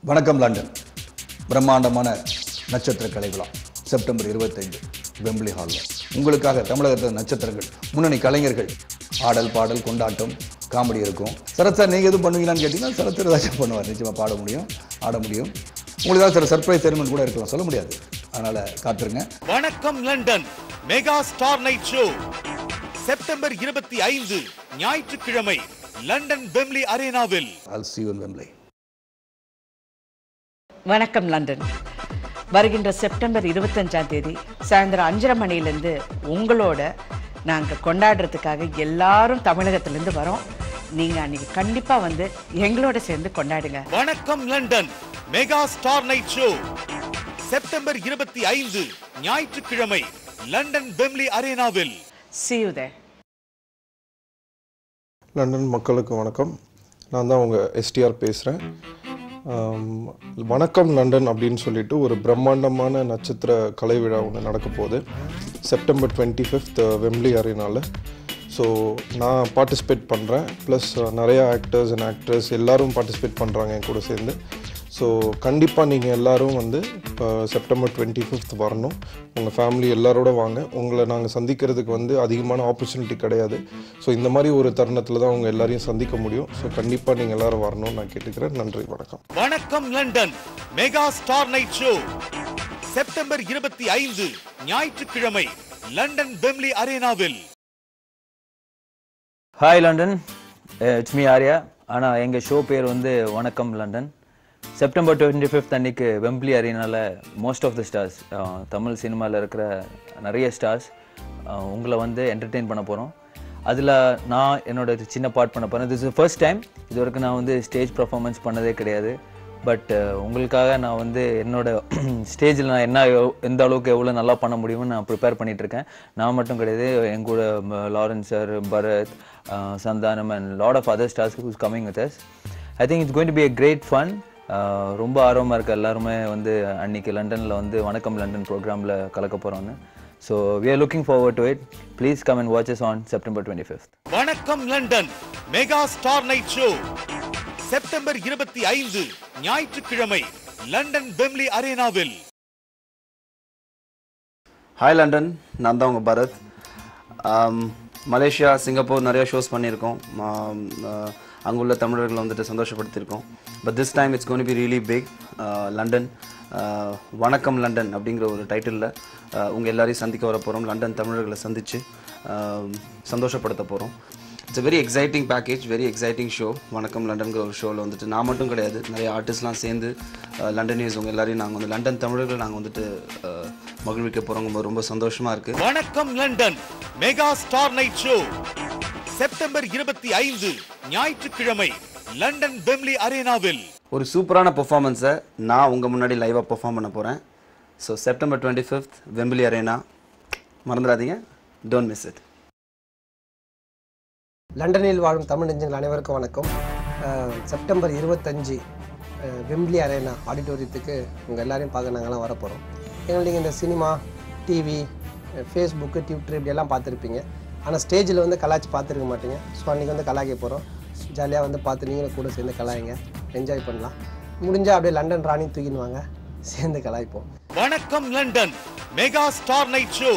வணக்கம் லண்டன். பிரம்மாண்டமான நட்சத்திர கலை விழா செப்டம்பர் 25 வெம்பிளி ஹாலில் உங்களுக்காக தமிழகத்தில் நட்சத்திரங்கள், முன்னணி கலைஞர்கள், ஆடல் பாடல் கொண்டாட்டம், காமெடி இருக்கும். சரத் சார் நீங்கள் எதுவும் பண்ணுவீங்களான்னு கேட்டிங்கன்னா சரத் ஏதாச்சும் பண்ணுவார். நிச்சயமாக பாட முடியும், ஆட முடியும். உங்களுக்காக சில சர்ப்ரைஸ் செரிமனி கூட இருக்கலாம், சொல்ல முடியாது. அதனால் காத்துருங்க. வணக்கம் London mega star night show September 25 ஞாயிற்றுக்கிழமை லண்டன் வெம்ப்லி அரேனாவில். I'll see you in Wembley. வணக்கம் லண்டன். வருகின்ற செப்டம்பர் 25ஆம் தேதி சாயந்தரம் 5:30 மணிலேருந்து உங்களோட நாங்கள் கொண்டாடுறதுக்காக எல்லாரும் தமிழகத்திலேருந்து வரோம். நீங்கள் அன்றைக்கி கண்டிப்பாக வந்து எங்களோட சேர்ந்து கொண்டாடுங்க. வணக்கம் London mega star night show September 25 ஞாயிற்றுக்கிழமை லண்டன் வெம்ப்லி அரேனாவில். See you there. லண்டன் மக்களுக்கு வணக்கம். நான் தான் உங்கள் எஸ்டிஆர் பேசுகிறேன். வணக்கம் லண்டன் அப்படின்னு சொல்லிட்டு ஒரு பிரம்மாண்டமான நட்சத்திர கலை விழா ஒன்று நடக்க போகுது செப்டம்பர் 25 வெம்ப்லி அரேனாவில். ஸோ நான் பார்ட்டிசிபேட் பண்ணுறேன், ப்ளஸ் நிறையா ஆக்டர்ஸ் அண்ட் ஆக்ட்ரஸ் எல்லோரும் பார்ட்டிசிபேட் பண்ணுறாங்க என் கூட சேர்ந்து. ஸோ கண்டிப்பாக நீங்கள் எல்லோரும் வந்து செப்டம்பர் 25 வரணும். உங்கள் ஃபேமிலி எல்லாரோட வாங்க. உங்களை நாங்கள் சந்திக்கிறதுக்கு வந்து அதிகமான ஆப்பர்ச்சுனிட்டி கிடையாது. ஸோ இந்த மாதிரி ஒரு தருணத்தில் தான் உங்கள் எல்லாரையும் சந்திக்க முடியும். ஸோ கண்டிப்பாக நீங்கள் எல்லோரும் வரணும்னு நான் கேட்டுக்கிறேன். நன்றி, வணக்கம். வணக்கம் London mega star night show September 25 ஞாயிற்றுக்கிழமை லண்டன் வெம்ப்லி அரேனாவில். Hi London, it's me Arya. ஆனால் எங்கள் ஷோ பேர் வந்து வணக்கம் லண்டன். செப்டம்பர் 25 அன்றைக்கு வெம்ப்லி அரேனாவில் most of the stars, Tamil சினிமாவில் இருக்கிற நிறைய ஸ்டார்ஸ் உங்களை வந்து என்டர்டெயின் பண்ண போகிறோம். அதில் நான் என்னோட சின்ன பார்ட் பண்ண போகிறேன். This is first time. இது வரைக்கும் நான் வந்து ஸ்டேஜ் பர்ஃபார்மன்ஸ் பண்ணதே கிடையாது. பட் உங்களுக்காக நான் வந்து என்னோட ஸ்டேஜில் நான் எந்த அளவுக்கு எவ்வளோ நல்லா பண்ண முடியும்னு நான் ப்ரிப்பேர் பண்ணிகிட்ருக்கேன். நான் மட்டும் கிடையாது, என் கூட Lawrence sir, Bharath, Santhanam and lot of other stars who's coming with us. I think it's going to be a great fun. ரொம்ப ஆர்வமாக இருக்க எல்லாருமே வந்து அன்றைக்கி லண்டனில் வந்து வணக்கம் லண்டன் ப்ரோக்ராமில் கலக்க போகிறோன்னு. So we are looking forward to it. Please come and watch us on September 25th. வணக்கம் London mega star night show September 25 ஞாயிற்றுக்கிழமை லண்டன் வெம்ப்லி அரேனாவில். ஹாய் லண்டன், நான் தான் உங்கள் பரத். மலேசியா, சிங்கப்பூர் நிறைய ஷோஸ் பண்ணியிருக்கோம். அங்குள்ள தமிழர்களை வந்துட்டு சந்தோஷப்படுத்தியிருக்கோம். But this time it's gonna be really big. London வணக்கம் லண்டன் அப்படிங்கிற ஒரு டைட்டிலில் உங்கள் எல்லாரையும் சந்திக்க வர போகிறோம். லண்டன் தமிழர்களை சந்தித்து சந்தோஷப்படுத்த போகிறோம். It's a very exciting package, very exciting show. வணக்கம் லண்டன்கிற ஒரு ஷோவில் வந்துட்டு நான் மட்டும் கிடையாது, நிறைய ஆர்டிஸ்ட்லாம் சேர்ந்து லண்டன் நியூஸ் உங்கள் எல்லாரையும் நாங்கள் வந்து லண்டன் தமிழர்கள் நாங்கள் வந்துட்டு மகிழ்விக்க போகிறோம். ரொம்ப சந்தோஷமாக இருக்குது. வணக்கம் London mega star night show September 25 ஞாயிற்றுக்கிழமை லண்டன் வெம்ப்லி அரேனாவில். ஒரு சூப்பரான பெர்ஃபார்மன்ஸை நான் உங்கள் முன்னாடி லைவாக பெர்ஃபார்ம் பண்ண போகிறேன். ஸோ செப்டம்பர் 25 வெம்ப்லி அரேனா, மறந்துடாதீங்க, டோன்ட் மிஸ் இட். லண்டனில் வாழும் தமிழ் நெஞ்சங்கள் அனைவருக்கும் வணக்கம். செப்டம்பர் 25 வெம்ப்லி அரேனா ஆடிட்டோரியத்துக்கு உங்கள் எல்லாரையும் பார்க்க நாங்கள்லாம் வரப்போகிறோம். எங்களுக்கு நீங்கள் இந்த சினிமா, டிவி, ஃபேஸ்புக்கு, ட்விட்டர் இப்படியெல்லாம் பார்த்துருப்பீங்க. ஆனால் ஸ்டேஜில் வந்து கலாய்ச்சி பார்த்துருக்க மாட்டீங்க. ஸோ அன்றைக்கி வந்து கலாய்க்க போகிறோம். ஜாலியாக வந்து பார்த்து நீங்களும் கூட சேர்ந்து கலாய்ங்க, என்ஜாய் பண்ணலாம். முடிஞ்சால் அப்படியே லண்டன் ராணி தூக்கின்னு வாங்க, சேர்ந்து கலாய்ப்போம். வணக்கம் London mega star night show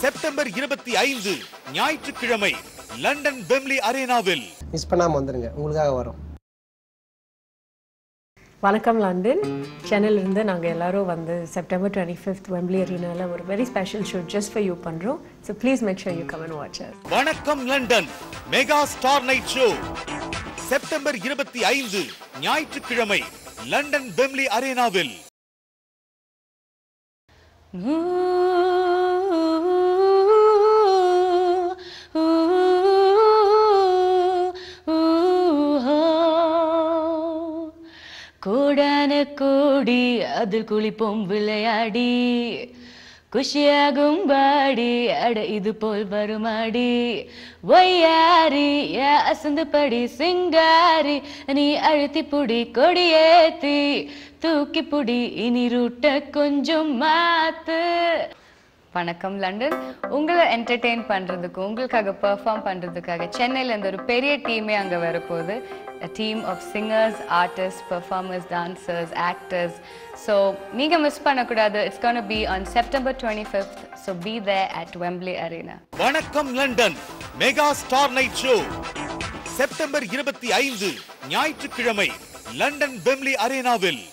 September 25 ஞாயிற்றுக்கிழமை லண்டன் வெம்ப்லி அரேனாவில். மிஸ் பண்ணாமல் வந்துடுங்க, உங்களுக்காக வரோம். வணக்கம் லண்டன். சென்னையிலிருந்து நாங்கள் எல்லோரும் வந்து செப்டம்பர் 25 வெம்ப்லி அரேனாவில் ஒரு very special show just for you பண்ணுறோம். So please make sure you come and watch us. வணக்கம் London mega star night show September 25 ஞாயிற்றுக்கிழமை லண்டன் வெம்ப்லி அரேனாவில். கோடான கோடி அதில் குளிப்போம் விளையாடி, குஷியாகும் பாடி அட இது போல் வருமாடி, ஒய்யாரி அசந்து படி சிங்காரி, நீ அழுத்தி புடி கொடியேத்தி தூக்கி புடி, இனி ரூட்ட கொஞ்சம் மாத்து. வணக்கம் லண்டன். உங்களை என்டர்டெயின் பண்ணுறதுக்கு உங்களுக்காக பெர்ஃபார்ம் பண்ணுறதுக்காக சென்னையிலேருந்து ஒரு பெரிய டீமே அங்கே வரப்போகுது. A team of singers, artists, performers, dancers, actors. So நீங்க மிஸ் பண்ணக்கூடாது. It's going to be on September 25th. So be there at Wembley Arena. வணக்கம் London mega star night show September 25 ஞாயிற்றுக்கிழமை லண்டன் வெம்ப்லி அரேனாவில்.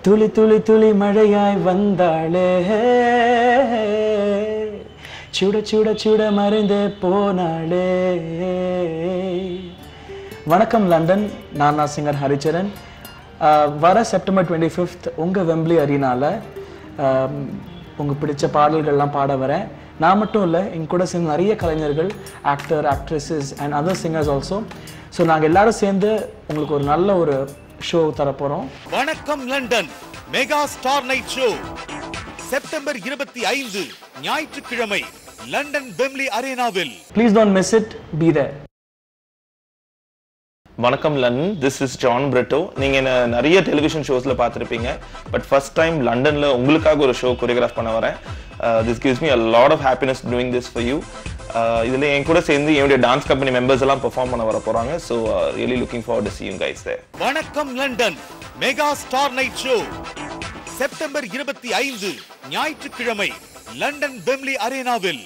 துளி துளி துளி மழையாய் வந்தாளே, சுட சுட சுட மறைந்தே போனாளே. வணக்கம் லண்டன், நான் சிங்கர் ஹரிச்சரன். வர செப்டம்பர் 25th உங்கள் வெம்ப்லி அரீனாவில் உங்கள் பிடிச்ச பாடல்கள்லாம் பாட வரேன். நான் மட்டும் இல்லை, எங்க கூட சேர்ந்து நிறைய கலைஞர்கள், actor, actresses and other singers also. So நாங்கள் எல்லாரும் சேர்ந்து உங்களுக்கு ஒரு நல்ல ஒரு ஷோ தரப்போகிறோம். வணக்கம் London mega star night show September 25 ஞாயிற்றுக்கிழமை லண்டன் வெம்ப்லி அரேனாவில். Please don't miss it. Be there. வணக்கம் London, this is John Britto. நீங்கள் என்ன நிறைய டெலிவிஷன் ஷோஸில் பார்த்துருப்பீங்க. பட் ஃபர்ஸ்ட் டைம் லண்டனில் உங்களுக்காக ஒரு ஷோ கொரியோகிராஃப் பண்ண வரேன். This gives me a lot of happiness doing this for you. இதில் என் கூட சேர்ந்து என்னுடைய டான்ஸ் கம்பெனி மெம்பர்ஸ் எல்லாம் பெர்ஃபார்ம் பண்ண வர போகிறாங்க. So really looking forward to see you guys there. வணக்கம் London mega star night show September 25 ஞாயிற்றுக்கிழமை லண்டன் வெம்ப்லி அரேனாவில்.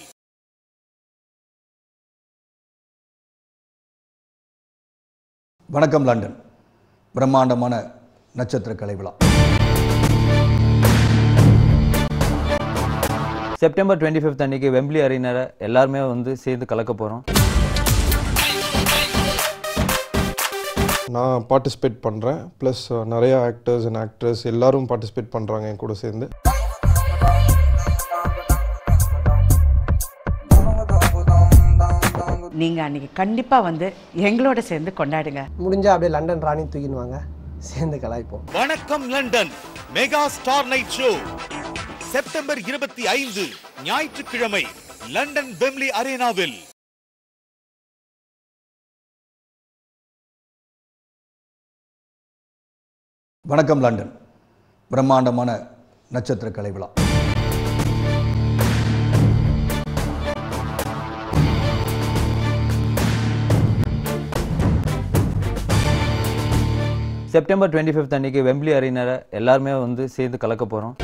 வணக்கம் லண்டன் பிரம்மாண்டமான நட்சத்திர கலை விழா செப்டம்பர் 25th அன்னைக்கு வெம்ப்லி அரீனால எல்லாருமே வந்து சேர்ந்து கலக்க போகிறோம். நான் பார்ட்டிசிபேட் பண்ணுறேன், ப்ளஸ் நிறையா ஆக்டர்ஸ் அண்ட் ஆக்ட்ரஸ் எல்லாரும் பார்ட்டிசிபேட் பண்ணுறாங்க என் கூட சேர்ந்து. நீங்கள் அன்றைக்கி கண்டிப்பாக வந்து எங்களோட சேர்ந்து கொண்டாடுங்க. முடிஞ்சால் அப்படியே லண்டன் ராணி தூக்கிடுவாங்க, சேர்ந்து கலாய்ப்போம். வணக்கம் London mega star night show September 25 ஞாயிற்றுக்கிழமை லண்டன் வெம்ப்லி அரேனாவில். வணக்கம் லண்டன் பிரம்மாண்டமான நட்சத்திர கலை விழா செப்டம்பர் 25th அன்னைக்கு வெம்ப்லி அரீனால எல்லாருமே வந்து சேர்ந்து கலக்க போகிறோம்.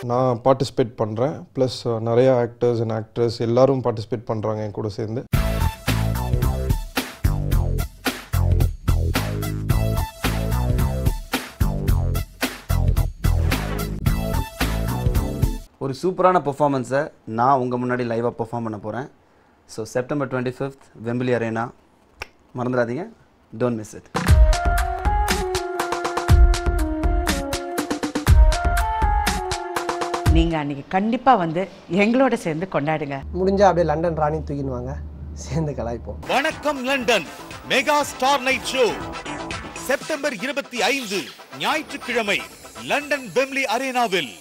நான் பார்ட்டிசிபேட் பண்ணுறேன், ப்ளஸ் நிறையா ஆக்டர்ஸ் அண்ட் ஆக்ட்ரஸ் எல்லாரும் பார்ட்டிசிபேட் பண்ணுறாங்க என் கூட சேர்ந்து. ஒரு சூப்பரான பெர்ஃபார்மன்ஸை நான் உங்கள் முன்னாடி லைவாக பெர்ஃபார்ம் பண்ண போகிறேன். So September 25th Wembley arena, மறந்துடாதீங்க. Don't miss it. நீங்கள் அன்றைக்கி கண்டிப்பாக வந்து எங்களோட சேர்ந்து கொண்டாடுங்க. முடிஞ்சால் அப்படியே லண்டன் ராணி தூக்கிடுவாங்க, சேர்ந்து கலாய்ப்போம். வணக்கம் London mega star night show September 25 ஞாயிற்றுக்கிழமை லண்டன் வெம்ப்லி அரேனாவில்.